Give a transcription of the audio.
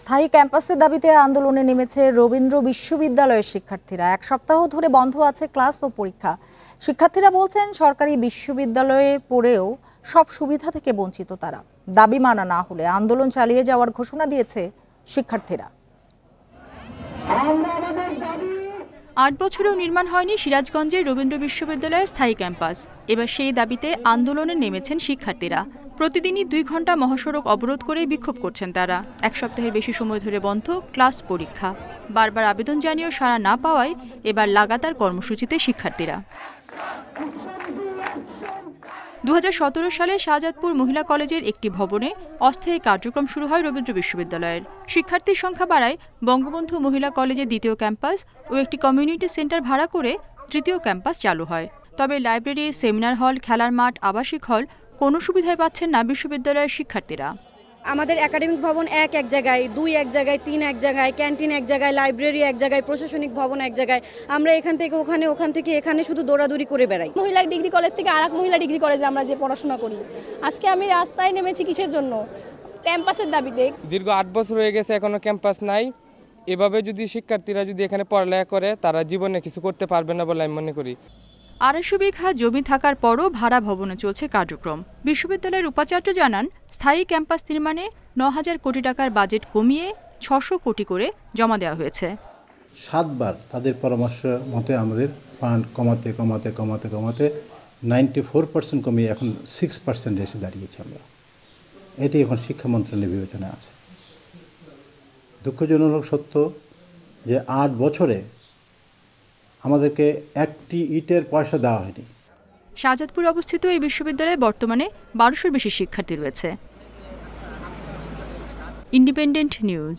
স্থায়ী ক্যাম্পাসের দাবিতে আন্দোলনে নেমেছে রবীন্দ্র বিশ্ববিদ্যালয়ের শিক্ষার্থীরা। এক সপ্তাহ ধরে বন্ধ আছে ক্লাস ও পরীক্ষা। শিক্ষার্থীরা বলছেন, সরকারি বিশ্ববিদ্যালয়ে পড়েও সব সুবিধা থেকে বঞ্চিত তারা। দাবি মানা না হলে আন্দোলন চালিয়ে যাওয়ার ঘোষণা দিয়েছে শিক্ষার্থীরা। ৮ বছরেও নির্মাণ হয়নি সিরাজগঞ্জের রবীন্দ্র বিশ্ববিদ্যালয়ের স্থায়ী ক্যাম্পাস। এবার সেই দাবিতে আন্দোলনে নেমেছেন শিক্ষার্থীরা। প্রতিদিনই ২ ঘন্টা মহাসড়ক অবরোধ করে বিক্ষোভ করছেন তারা। এক সপ্তাহের বেশি সময় ধরে বন্ধ ক্লাস পরীক্ষা। বারবার আবেদন জানিয়েও সাড়া না পাওয়ায় এবার লাগাতার কর্মসূচিতে শিক্ষার্থীরা। ২০১৭ সালে শাহজাদপুর মহিলা কলেজের একটি ভবনে অস্থায়ী কার্যক্রম শুরু হয় রবীন্দ্র বিশ্ববিদ্যালয়ের। শিক্ষার্থীর সংখ্যা বাড়ায় বঙ্গবন্ধু মহিলা কলেজের দ্বিতীয় ক্যাম্পাস ও একটি কমিউনিটি সেন্টার ভাড়া করে তৃতীয় ক্যাম্পাস চালু হয়। তবে লাইব্রেরি, সেমিনার হল, খেলার মাঠ, আবাসিক হল কোনো সুবিধাই পাচ্ছেন না বিশ্ববিদ্যালয়ের শিক্ষার্থীরা। আমাদের একাডেমিক ভবন এক জায়গায়, ২ এক জায়গায়, ৩ এক জায়গায়, ক্যান্টিন এক জায়গায়, লাইব্রেরি এক জায়গায়, প্রশাসনিক ভবন এক জায়গায়। আমরা এখান থেকে ওখানে, ওখান থেকে এখানে শুধু দৌড়াদৌড়ি করে বেড়াই। মহিলা ডিগ্রি কলেজ থেকে আরেক মহিলা ডিগ্রি কলেজে আমরা যে পড়াশোনা করি। আজকে আমি রাস্তায় নেমেছি কিসের জন্য? ক্যাম্পাসের দাবিতে। দীর্ঘ ৮ বছর হয়ে গেছে, এখনো ক্যাম্পাস নাই। এভাবে যদি শিক্ষার্থীরা এখানে পড়ালেখা করে, তারা জীবনে কিছু করতে পারবে না বলে আমি মনে করি। ২৫০ বিঘা জমি থাকার পরও ভাড়া ভবনে চলছে কার্যক্রম। বিশ্ববিদ্যালয়ের উপাচার্য জানান, স্থায়ী ক্যাম্পাস নির্মাণে ৯,০০০ কোটি টাকার বাজেট কমিয়ে ৬০০ কোটি করে জমা দেওয়া হয়েছে। ৭ বার তাদের পরামর্শ মতে আমাদের ফান্ড কমাতে 94% কমিয়ে এখন 6% এসে দাঁড়িয়েছে। আমরা এটি এখন শিক্ষা মন্ত্রণালয়ের বিবেচনায় আছে। দুঃখজনক সত্য যে ৮ বছরে আমাদেরকে একটি ইটের পয়সা দেওয়া হয়নি। শাহজাদপুরে অবস্থিত এই বিশ্ববিদ্যালয়ে বর্তমানে ১২০০-র বেশি শিক্ষার্থী রয়েছে। Independent news.